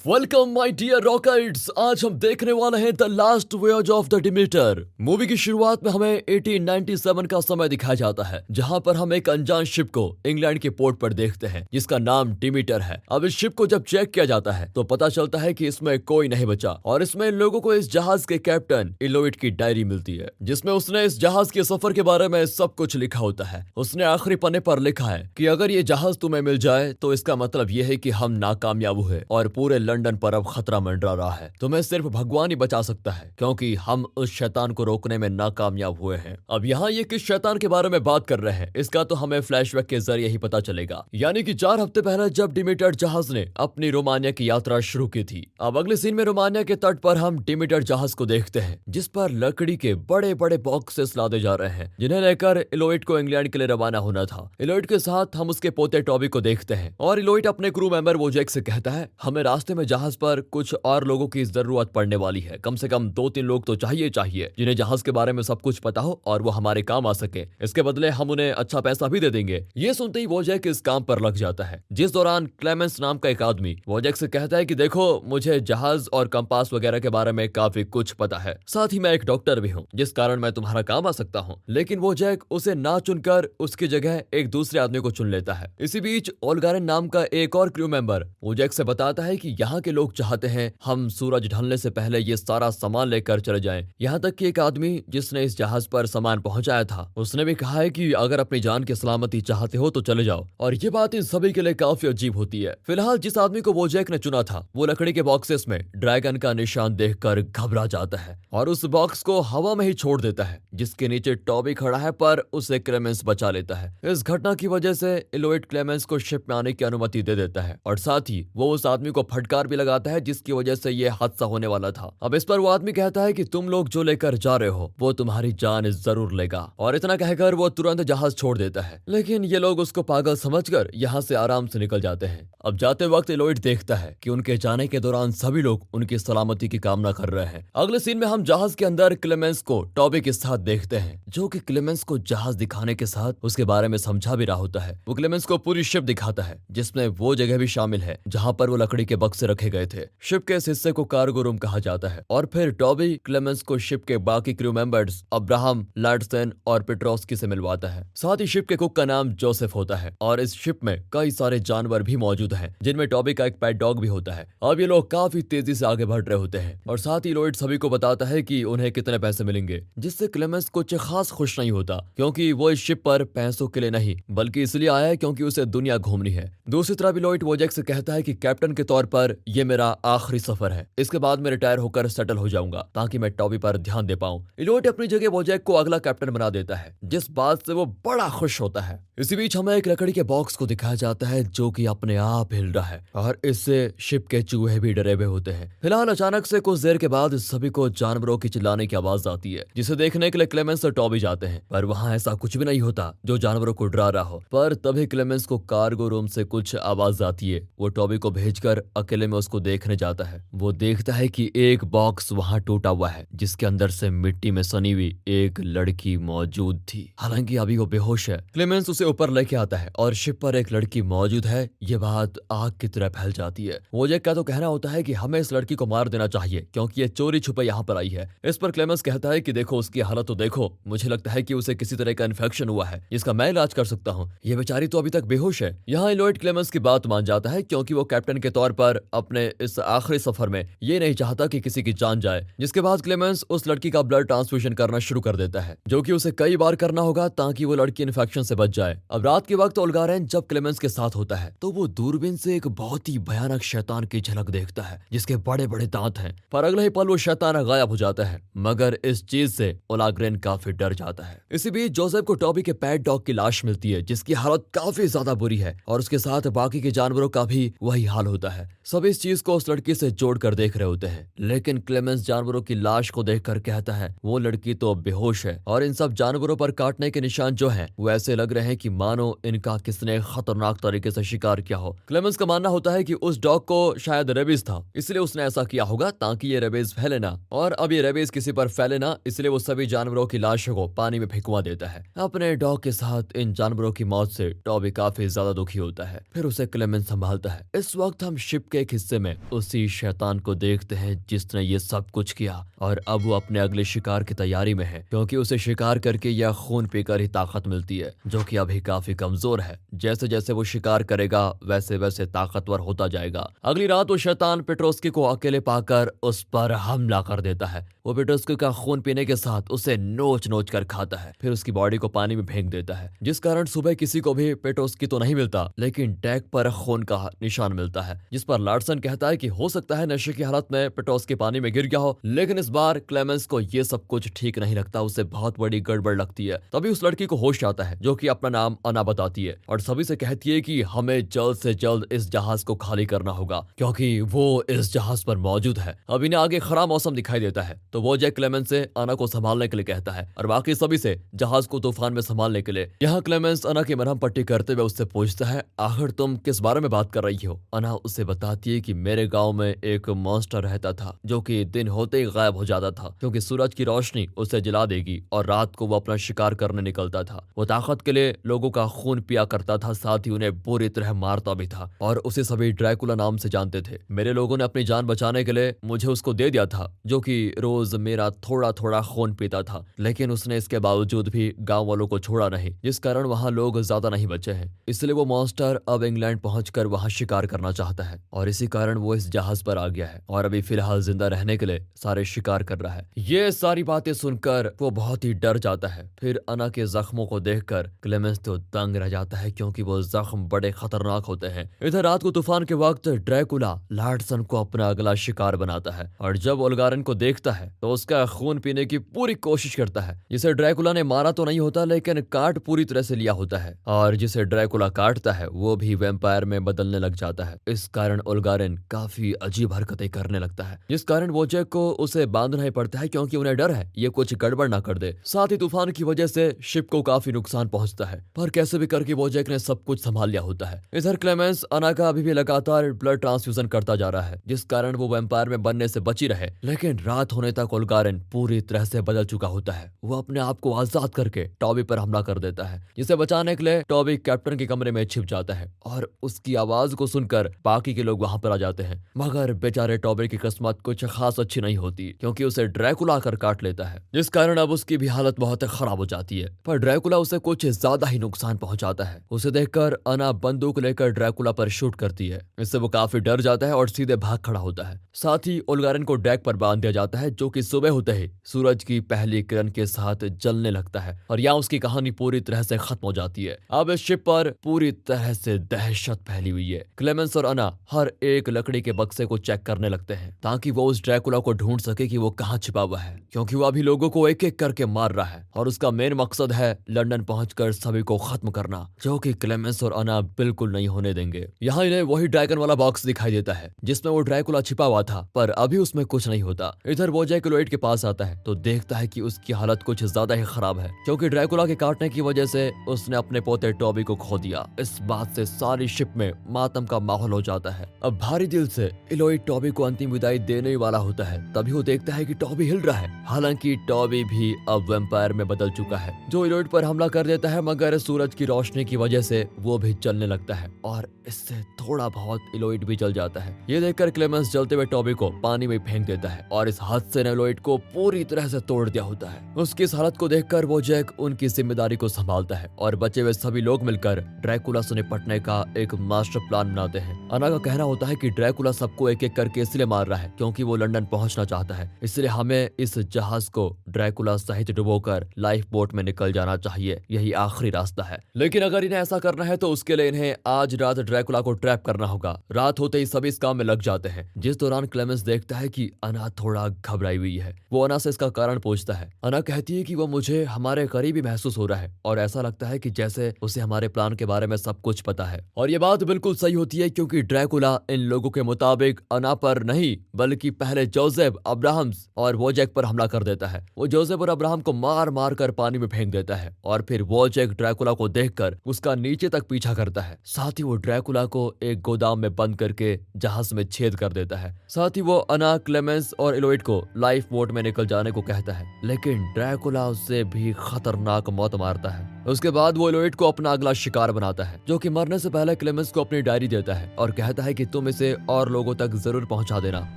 Welcome my dear rockets. आज हम देखने वाले हैं the last voyage of the Demeter. Movie की शुरुआत में हमें 1897 का समय दिखाया जाता है, जहां पर हम एक अनजान शिप को इंग्लैंड के पोर्ट पर देखते हैं जिसका नाम डिमीटर है। अब इस शिप को जब चेक किया जाता है तो पता चलता है कि इसमें कोई नहीं बचा और इसमें इन लोगों को इस जहाज के कैप्टन इलोइट की डायरी मिलती है, जिसमें उसने इस जहाज के सफर के बारे में सब कुछ लिखा होता है। उसने आखिरी पन्ने पर लिखा है कि अगर ये जहाज तुम्हें मिल जाए तो इसका मतलब यह है कि हम नाकामयाब हुए और पूरे लंदन पर अब खतरा मंडरा रहा है। तुम्हें सिर्फ भगवान ही बचा सकता है क्योंकि हम उस शैतान को रोकने में नाकामयाब हुए हैं। अब यहाँ ये किस शैतान के बारे में बात कर रहे हैं इसका तो हमें फ्लैशबैक के जरिए ही पता चलेगा। यानी कि 4 हफ्ते पहले जब डिमीटर जहाज ने अपनी रोमानिया की यात्रा शुरू की थी। अब अगले सीन में रोमानिया के तट पर हम डिमीटर जहाज को देखते हैं जिस पर लकड़ी के बड़े बड़े बॉक्सेस लादे जा रहे हैं जिन्हें लेकर इलोइट को इंग्लैंड के लिए रवाना होना था। इलोइट के साथ हम उसके पोते टॉबी को देखते हैं और इलोइट अपने क्रू मेंबर वोजैक से कहता है हमें रास्ते में जहाज पर कुछ और लोगों की जरूरत पड़ने वाली है। कम से कम 2-3 लोग तो चाहिए जिन्हें जहाज के बारे में सब कुछ पता हो और वो हमारे काम आ सके। इसके बदले हम उन्हें अच्छा पैसा भी दे देंगे। ये सुनते ही वोजैक इस काम पर लग जाता है, जिस दौरान क्लेमेंस नाम का एक आदमी वोजैक से कहता है कि देखो मुझे जहाज और कंपास वगैरह के बारे में काफी कुछ पता है, साथ ही मैं एक डॉक्टर भी हूँ जिस कारण मैं तुम्हारा काम आ सकता हूँ। लेकिन वोजैक उसे ना चुनकर उसकी जगह एक दूसरे आदमी को चुन लेता है। इसी बीच ओल्गारेन नाम का एक और क्रू मेंबर वोजैक से बताता है कि यहाँ के लोग चाहते हैं हम सूरज ढलने से पहले ये सारा सामान लेकर चले जाएं। यहाँ तक कि एक आदमी जिसने इस जहाज पर सामान पहुंचाया था उसने भी कहा है कि अगर अपनी जान की सलामती चाहते हो तो चले जाओ। और ये बात इन सभी के लिए काफी अजीब होती है। फिलहाल जिस आदमी को वोजैक ने चुना था वो लकड़ी के बॉक्सेस में ड्रैगन का निशान देखकर घबरा जाता है और उस बॉक्स को हवा में ही छोड़ देता है, जिसके नीचे टॉबी खड़ा है पर उसे क्लेमेंस बचा लेता है। इस घटना की वजह से इलोइट क्लेमेंस को शिप में आने की अनुमति दे देता है और साथ ही वो उस आदमी को फटकार भी लगाता है जिसकी वजह से ये हादसा होने वाला था। अब इस पर वो आदमी कहता है कि तुम लोग जो लेकर जा रहे हो वो तुम्हारी जान जरूर लेगा, और इतना कहकर वो तुरंत जहाज छोड़ देता है। लेकिन ये लोग उसको पागल समझकर यहाँ से आराम से निकल जाते हैं। अब जाते वक्त इलोइट देखता है कि उनके जाने के दौरान सभी लोग उनकी सलामती की कामना कर रहे हैं। अगले सीन में हम जहाज के अंदर क्लेमेंस को टॉबी के साथ देखते हैं, जो कि क्लेमेंस को जहाज दिखाने के साथ उसके बारे में समझा भी रहा होता है। वो क्लेमेंस को पूरी शिप दिखाता है जिसमें वो जगह भी शामिल है जहां पर वो लकड़ी के बक्से रखे गए थे। शिप के इस हिस्से को कार्गो रूम कहा जाता है। और फिर टॉबी क्लेमेंस को शिप के बाकी क्रू मेंबर्स अब्राहम, लार्डसन और पेट्रोस्की से मिलवाता है। साथ ही शिप के कुक का नाम जोसेफ होता है और इस शिप में कई सारे जानवर भी मौजूद हैं, जिनमें टॉबी का एक पेट डॉग भी होता है। अब ये लोग काफी तेजी से आगे बढ़ रहे होते हैं और साथ ही इलोइट सभी को बताता है कि उन्हें कितने पैसे मिलेंगे, जिससे क्लेमेंस कुछ खास खुश नहीं होता क्योंकि वो इस शिप पर पैसों के लिए नहीं बल्कि इसलिए आया है क्योंकि उसे दुनिया घूमनी है। दूसरी तरफ इलोइट वोजैक से कहता है कि कैप्टन के तौर पर यह मेरा आखिरी सफर है, इसके बाद मैं रिटायर होकर सेटल हो जाऊंगा ताकि मैं टॉबी पर ध्यान दे पाऊं। इलोइट अपनी जगह वोजैक को अगला कैप्टन बना देता है, जिस बात से वो बड़ा खुश होता है। इसी बीच हमें एक लकड़ी के बॉक्स को दिखाया जाता है जो कि अपने आप हिल रहा है और इससे शिप के चूहे भी डरे हुए होते हैं। फिलहाल अचानक से कुछ देर के बाद सभी को जानवरों की चिल्लाने की आवाज आती है, जिसे देखने के लिए क्लेमेंस और टॉबी जाते हैं, पर वहां ऐसा कुछ भी नहीं होता जो जानवरों को डरा रहा हो। पर तभी क्लेमेंस को कार्गो रूम से कुछ आवाज आती है। वो टॉबी को भेजकर अकेले में उसको देखने जाता है। वो देखता है कि एक बॉक्स वहां टूटा हुआ है जिसके अंदर से मिट्टी में सनी हुई एक लड़की मौजूद थी। हालांकि अभी वो बेहोश है। क्लेमेंस उसे ऊपर लेके आता है और शिप पर एक लड़की मौजूद है। ये बात आग की तरह फैल जाती है। वोजैक का तो कहना होता है कि हमें इस लड़की को मार देना चाहिए क्योंकि ये चोरी छुपे यहाँ पर आई है। इस पर क्लेमेंस कहता है कि देखो उसकी हालत तो देखो, मुझे लगता है कि उसे किसी तरह का इन्फेक्शन हुआ है जिसका मैं इलाज कर सकता हूँ। ये बेचारी तो अभी तक बेहोश है। यहाँ इलोइट क्लेमेंस की बात मान जाता है क्योंकि वो कैप्टन के तौर पर अपने इस आखिरी सफर में ये नहीं चाहता कि किसी की जान जाए। जिसके बाद क्लेमेंस उस लड़की का ब्लड ट्रांसफ्यूजन करना शुरू कर देता है, जो कि उसे कई बार करना होगा ताकि वो लड़की इन्फेक्शन से बच जाए। अब रात के वक्त ओल्गारेन जब क्लेमेंस के साथ होता है तो वो दूरबीन से एक बहुत ही भयानक शैतान की झलक देखता है जिसके बड़े बड़े दांत हैं, पर अगले ही पल वो शैतान गायब हो जाता है। मगर इस चीज से ओल्गारेन काफी डर जाता है। इसी बीच जोसेफ को टॉबी के पेट डॉग की लाश मिलती है जिसकी हालत काफी ज्यादा बुरी है और उसके साथ बाकी के जानवरों का भी वही हाल होता है। सब इस चीज को उस लड़की से जोड़कर देख रहे होते हैं, लेकिन क्लेमेंस जानवरों की लाश को देखकर कहता है वो लड़की तो बेहोश है और इन सब जानवरों पर काटने के निशान जो हैं वो ऐसे लग रहे हैं कि मानो इनका किसने खतरनाक तरीके से शिकार किया हो। क्लेमेंस का मानना होता है कि उस डॉग को शायद रेबीज था, इसलिए उसने ऐसा किया होगा ताकि ये रेबीज फैले ना, और अब ये रेबीज किसी पर फैले ना, इसलिए वो सभी जानवरों की लाशों को पानी में फेंकवा देता है। अपने डॉग के साथ इन जानवरों की मौत से टॉबी काफी ज्यादा दुखी होता है। फिर उसे क्लेमेंस संभालता है। इस वक्त हम शिप के एक हिस्से में उसी शैतान को देखते हैं जिसने ये सब कुछ किया, और अब वो अपने अगले शिकार की तैयारी में है, क्योंकि उसे शिकार करके या खून पीकर ही ताकत मिलती है, जो कि अभी काफी कमजोर है। जैसे जैसे वो शिकार करेगा वैसे वैसे ताकतवर होता जाएगा। अगली रात वो शैतान पेट्रोस्की को अकेले पाकर उस पर हमला कर देता है। वो पेट्रोस्की का खून पीने के साथ उसे नोच नोच कर खाता है, फिर उसकी बॉडी को पानी में फेंक देता है, जिस कारण सुबह किसी को भी पेट्रोस्की तो नहीं मिलता, लेकिन डेक पर खून का निशान मिलता है, जिस पर लार्सन कहता है कि हो सकता है नशे की हालत में पेट्रोस्की पानी में गिर गया हो। लेकिन इस बार क्लेमेंस को ये सब कुछ ठीक नहीं लगता, उसे बहुत बड़ी गड़बड़ लगती है। तभी उस लड़की को होश आता है, जो कि अपना नाम अना बताती है और सभी से कहती है कि हमें जल्द से जल्द इस जहाज को खाली करना होगा, क्योंकि वो इस जहाज पर मौजूद है। अब इन्हें आगे खराब मौसम दिखाई देता है, तो वो जैक क्लेमेंस से अना को संभालने के लिए कहता है और बाकी सभी से जहाज को तूफान में संभालने के लिए। यहाँ क्लेमेंस अना की मरहम पट्टी करते हुए उससे पूछता है, आखिर तुम किस बारे में बात कर रही हो? अना उसे बताती है कि मेरे गांव में एक मॉन्स्टर रहता था, जो कि दिन होते ही गायब हो जाता था, क्योंकि सूरज की रोशनी उसे जला देगी, और रात को वो अपना शिकार करने निकलता था। वो ताकत के लिए लोगों का खून पिया करता था, साथ ही उन्हें बुरी तरह मारता भी था, और उसे सभी ड्रैकुला नाम से जानते थे। मेरे लोगों ने अपनी जान बचाने के लिए मुझे उसको दे दिया था, जो कि रोज मेरा थोड़ा थोड़ा खून पीता था, लेकिन उसने इसके बावजूद भी गांव वालों को छोड़ा नहीं, जिस कारण वहां लोग ज्यादा नहीं बचे हैं। इसलिए वो मॉन्स्टर अब इंग्लैंड पहुंचकर वहां शिकार करना चाहता है, और इसी कारण वो इस जहाज पर आ गया है और अभी फिलहाल जिंदा रहने के लिए सारे शिकार कर रहा है। ये सारी बातें सुनकर वो बहुत ही डर जाता है। फिर अना के जख्मों को देखकर क्लेमेंस तो दंग रह जाता है, क्योंकि वो जख्म बड़े खतरनाक होते हैं। इधर रात को तूफान के वक्त ड्रैकुला लार्सन को अपना अगला शिकार बनाता है, और जब ओल्गारन को देखता है तो उसका खून पीने की पूरी कोशिश करता है। जिसे ड्रैकुला ने मारा तो नहीं होता, लेकिन काट पूरी तरह से लिया होता है, और जिसे ड्रैकुला काटता है वो भी वैम्पायर में बदलने लग जाता है। इस कारण ओल्गारन काफी अजीब हरकतें करने लगता है, जिस कारण वोजेक को उसे बांधना ही पड़ता है, क्योंकि उन्हें डर है ये कुछ गड़बड़ ना कर दे। साथ ही तूफान की वजह से शिप को काफी नुकसान पहुंचता है, पर कैसे भी करके वोजेक ने सब कुछ संभाल लिया होता है। इधर क्लेमेंस अना का अभी भी लगातार ब्लड ट्रांसफ्यूजन करता जा रहा है, जिस कारण वो वैम्पायर में बनने से बची रहे। लेकिन रात होने तक ओल्गारन पूरी तरह से बदल चुका होता है। वो अपने आप को आजाद करके टॉबी पर हमला कर देता है, जिसे बचाने के लिए टॉबी कैप्टन के कमरे में छिप जाता है, और उसकी आवाज को सुनकर बाकी के लोग वहां पर आ जाते हैं। मगर बेचारे टॉबी की किस्मत कुछ खास अच्छी नहीं होती, क्योंकि उसे ड्रैकुला आकर काट लेता है, जिस कारण अब उसकी भी हालत बहुत खराब हो जाती है। पर ड्रैकुला उसे कुछ ज्यादा ही नुकसान पहुंचाता है। उसे देखकर अना बंदूक लेकर ड्रैकुला पर शूट करती है। इससे वो काफी डर जाता है और सीधे भाग खड़ा होता है। साथ ही ओल्गारन को डेक पर बांध दिया जाता है, जो कि सुबह होते ही सूरज की पहली किरण के साथ जलने लगता है, और यहाँ उसकी कहानी पूरी तरह से खत्म हो जाती है। अब इस शिप पर पूरी तरह से दहशत फैली हुई है। क्लेमेंस और अना हर एक लकड़ी के बक्से को चेक करने लगते हैं, ताकि वो उस ड्रैकुला को ढूंढ सके कि वो कहाँ छिपा हुआ है, क्योंकि वो अभी लोगों को एक एक करके मार रहा है, और उसका मेन मकसद है लंदन पहुंचकर सभी को खत्म करना, जो कि क्लेमेंस और अना बिल्कुल नहीं होने देंगे। यहाँ इन्हें वही ड्रैगन वाला बॉक्स दिखाई देता है, जिसमें वो ड्रैकुला छिपा हुआ था, पर अभी उसमें कुछ नहीं होता। इधर वो जैक लोइड के पास आता है तो देखता है कि उसकी हालत कुछ ज्यादा ही खराब है, क्योंकि ड्रैकुला के काटने की वजह से उसने अपने पोते टॉबी को खो दिया। इस बात से सारी शिप में मातम का माहौल हो जाता है। अब भारी दिल से इलोइड टॉबी को अंतिम विदाई देने वाला होता है, तभी वो देखता है कि टॉबी हिल रहा है। हालांकि टॉबी भी अब वैम्पायर में बदल चुका है, जो इलोइड पर हमला कर देता है, मगर सूरज की रोशनी की वजह से वो भी जलने लगता है, और इससे थोड़ा बहुत इलोइड भी जल जाता है। ये देखकर क्लेमेंस जलते हुए टॉबी को पानी में फेंक देता है, और इस हादसे ने इलोइड को पूरी तरह से तोड़ दिया होता है। उसकी इस हालत को देखकर वो जैक उनकी जिम्मेदारी को संभालता है, और बचे हुए सभी लोग मिलकर ड्रैकुला से निपटने का एक मास्टर प्लान बनाते हैं। अना का कहना होता है कि ड्रैकुला सबको एक एक करके इसलिए मार रहा है क्योंकि वो लंदन पहुंचना चाहता है, इसलिए हमें इस जहाज को ड्रैकुला सहित डुबोकर लाइफ बोट में निकल जाना चाहिए, यही आखिरी रास्ता है। लेकिन अगर इन्हें ऐसा करना है तो उसके लिए इन्हें आज रात ड्रैकुला को ट्रैप करना होगा। रात होते ही सभी इस काम में लग जाते हैं, जिस दौरान क्लेमेंस देखता है कि अना थोड़ा घबराई हुई है। वो अना से इसका कारण पूछता है। अना कहती है कि वो मुझे हमारे करीब ही महसूस हो रहा है, और ऐसा लगता है कि जैसे उसे हमारे प्लान के बारे में सब कुछ पता है। और ये बात बिल्कुल सही होती है, क्योंकि ड्रैकुला इन लोगों के मुताबिक अना पर नहीं बल्कि पहले जोसेफ, अब्राहम्स और वोजेक पर हमला कर देता है। वो जोसेफ और अब्राहम को मार मार कर पानी में फेंक देता है, और फिर वोजेक ड्रैकुला को देखकर उसका नीचे तक पीछा करता है। साथ ही वो ड्रैकुला को एक गोदाम में बंद करके जहाज में छेद कर देता है। साथ ही वो अना, क्लेमेंस और इलोइड को लाइफ बोट में निकल जाने को कहता है, लेकिन ड्रैकुला उससे भी खतरनाक मौत मारता है। उसके बाद वो एलोइड को अपना अगला शिकार बनाता है, जो कि मरने से पहले क्लेमेंस को अपनी डायरी देता है और कहता है कि तुम इसे और लोगों तक जरूर पहुंचा देना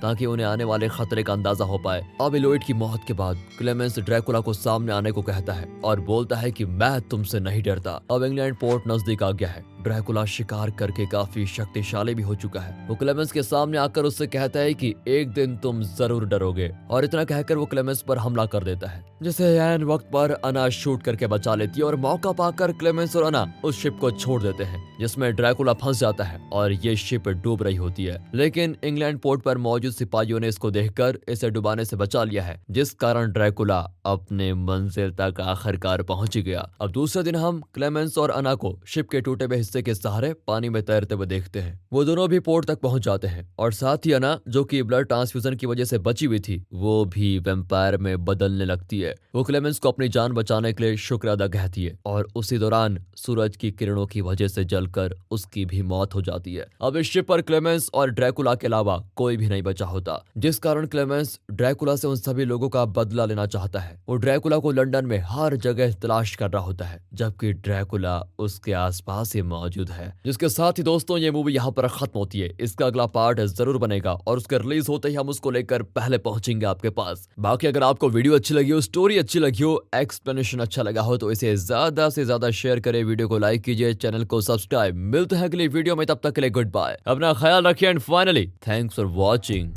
ताकि उन्हें आने वाले खतरे का अंदाजा हो पाए। अब एलोइड की मौत के बाद क्लेमेंस ड्रैकुला को सामने आने को कहता है और बोलता है कि मैं तुमसे नहीं डरता। अब इंग्लैंड पोर्ट नजदीक आ गया है। ड्रैकुला शिकार करके काफी शक्तिशाली भी हो चुका है। वो क्लेमेंस के सामने आकर उससे कहता है कि एक दिन तुम जरूर डरोगे, और इतना कहकर वो क्लेमेंस पर हमला कर देता है, जिसे ऐन वक्त पर अना शूट करके बचा लेती है और मौका पाकर क्लेमेंस और अना उस शिप को छोड़ देते हैं, जिसमें ड्रैकुला फंस जाता है और ये शिप डूब रही होती है। लेकिन इंग्लैंड पोर्ट पर मौजूद सिपाहियों ने इसको देखकर इसे डुबाने से बचा लिया है, जिस कारण ड्रैकुला अपने मंजिल तक आखिरकार पहुंच गया। अब दूसरे दिन हम क्लेमेंस और अना को शिप के टूटे हुए हिस्से के सहारे पानी में तैरते हुए देखते हैं। वो दोनों भी पोर्ट तक पहुंच जाते हैं और साथ ही अना, जो कि ब्लड ट्रांसफ्यूजन की वजह से बची हुई थी, वो भी वैम्पायर में बदलने लगती है। वो क्लेमेंस को अपनी जान बचाने के लिए शुक्र अदा कहती है और उसी दौरान सूरज की किरणों की वजह से जलकर उसकी भी मौत हो जाती है। अब इस शिप पर क्लेमेंस और ड्रैकुला के अलावा कोई भी नहीं बचा होता, जिस कारण क्लेमेंस ड्रैकुला से उन सभी लोगों का बदला लेना चाहता है। वो ड्रैकुला को लंदन में हर जगह तलाश कर रहा होता है, जबकि ड्रैकुला उसके आसपास ही मौजूद है। जिसके साथ ही दोस्तों ये मूवी यहाँ पर खत्म होती है। इसका अगला पार्ट जरूर बनेगा और उसके रिलीज होते ही हम उसको लेकर पहले पहुंचेंगे आपके पास। बाकी अगर आपको वीडियो अच्छी लगी हो, स्टोरी अच्छी लगी हो, एक्सप्लेनेशन अच्छा लगा हो तो इसे ज्यादा से ज्यादा शेयर करें, वीडियो को लाइक कीजिए, चैनल को सब्सक्राइब। मिलते हैं अगली वीडियो में, तब तक के लिए गुड बाय, अपना ख्याल रखिए and finally thanks for watching.